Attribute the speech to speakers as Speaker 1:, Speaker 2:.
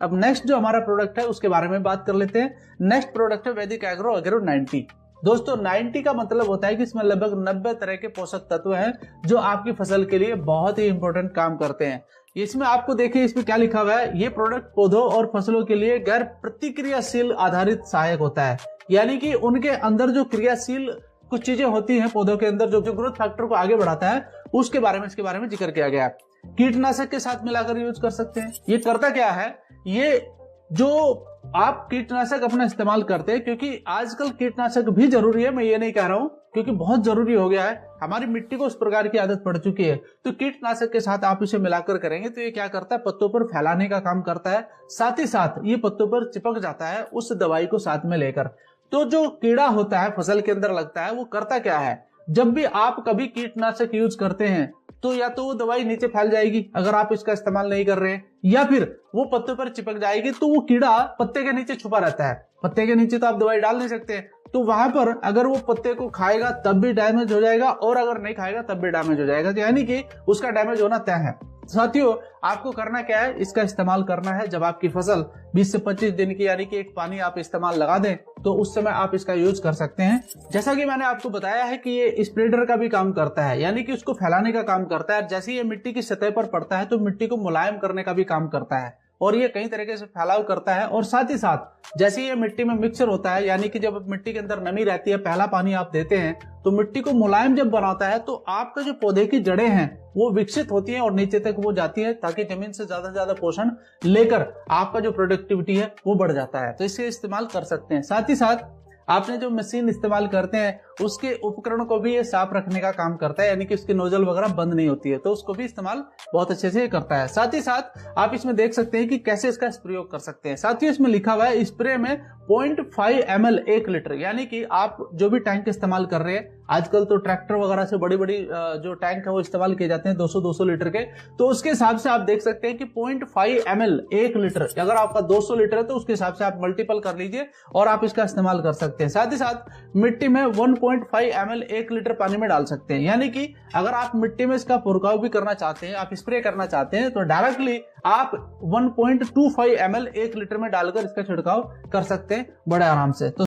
Speaker 1: अब नेक्स्ट जो हमारा प्रोडक्ट है उसके बारे में बात कर लेते हैं। नेक्स्ट प्रोडक्ट है वैदिक एग्रो अग्रो 90। दोस्तों 90 का मतलब होता है कि इसमें लगभग 90 तरह के पोषक तत्व हैं जो आपकी फसल के लिए बहुत ही इंपॉर्टेंट काम करते हैं। इसमें आपको देखिए इसमें क्या लिखा हुआ है, ये प्रोडक्ट पौधों और फसलों के लिए गैर प्रतिक्रियाशील आधारित सहायक होता है। यानी कि उनके अंदर जो क्रियाशील कुछ चीजें होती हैं पौधों के अंदर जो ग्रोथ फैक्टर को आगे बढ़ाता है उसके बारे में इसके बारे में जिक्र किया गया है। कीटनाशक के साथ मिलाकर यूज कर सकते हैं। ये करता क्या है, ये जो आप कीटनाशक अपना इस्तेमाल करते हैं, क्योंकि आजकल कीटनाशक भी जरूरी है, मैं ये नहीं कह रहा हूं, क्योंकि बहुत जरूरी हो गया है, हमारी मिट्टी को उस प्रकार की आदत पड़ चुकी है। तो कीटनाशक के साथ आप इसे मिलाकर करेंगे तो ये क्या करता है, पत्तों पर फैलाने का काम करता है, साथ ही साथ ये पत्तों पर चिपक जाता है उस दवाई को साथ में लेकर। तो जो कीड़ा होता है फसल के अंदर लगता है वो करता क्या है, जब भी आप कभी कीटनाशक यूज करते हैं तो या तो वो दवाई नीचे फैल जाएगी अगर आप इसका इस्तेमाल नहीं कर रहे हैं, या फिर वो पत्तों पर चिपक जाएगी। तो वो कीड़ा पत्ते के नीचे छुपा रहता है, पत्ते के नीचे तो आप दवाई डाल नहीं सकते, तो वहां पर अगर वो पत्ते को खाएगा तब भी डैमेज हो जाएगा और अगर नहीं खाएगा तब भी डैमेज हो जाएगा। तो यानी कि उसका डैमेज होना तय है। साथियों आपको करना क्या है, इसका इस्तेमाल करना है जब आपकी फसल 20 से 25 दिन की यानी कि एक पानी आप इस्तेमाल लगा दें तो उस समय आप इसका यूज कर सकते हैं। जैसा कि मैंने आपको बताया है कि ये स्प्रेडर का भी काम करता है, यानी कि उसको फैलाने का काम करता है। जैसे ये मिट्टी की सतह पर पड़ता है तो मिट्टी को मुलायम करने का भी काम करता है और ये कई तरीके से फैलाव करता है। और साथ ही साथ जैसे ये मिट्टी में मिक्सर होता है, यानी कि जब मिट्टी के अंदर नमी रहती है, पहला पानी आप देते हैं तो मिट्टी को मुलायम जब बनाता है तो आपका जो पौधे की जड़ें हैं वो विकसित होती हैं और नीचे तक वो जाती है, ताकि जमीन से ज्यादा पोषण लेकर आपका जो प्रोडक्टिविटी है वो बढ़ जाता है। तो इससे इस्तेमाल कर सकते हैं। साथ ही साथ आपने जो मशीन इस्तेमाल करते हैं उसके उपकरण को भी ये साफ रखने का काम करता है, यानी कि उसकी नोजल वगैरह बंद नहीं होती है, तो उसको भी इस्तेमाल बहुत अच्छे से करता है। साथ ही साथ आप इसमें देख सकते हैं कि कैसे इसका प्रयोग कर सकते हैं। साथ ही इसमें लिखा हुआ है स्प्रे में 0.5 ml 1 लीटर, यानी कि आप जो भी टैंक इस्तेमाल कर रहे हैं, आजकल तो ट्रैक्टर वगैरह से बड़ी बड़ी जो टैंक है वो इस्तेमाल किए जाते हैं 200 लीटर के, तो उसके हिसाब से आप देख सकते हैं कि 0.5 ml 1 लीटर, अगर आपका 200 लीटर है तो उसके हिसाब से आप मल्टीपल कर लीजिए और आप इसका इस्तेमाल कर सकते हैं। साथ ही साथ मिट्टी में 1.5 ml 1 लीटर पानी में डाल सकते हैं, यानी कि अगर आप मिट्टी में इसका छिड़काव भी करना चाहते हैं, आप स्प्रे करना चाहते हैं तो डायरेक्टली आप 1.25 ml 1 लीटर में डालकर इसका छिड़काव कर सकते हैं बड़े आराम से। तो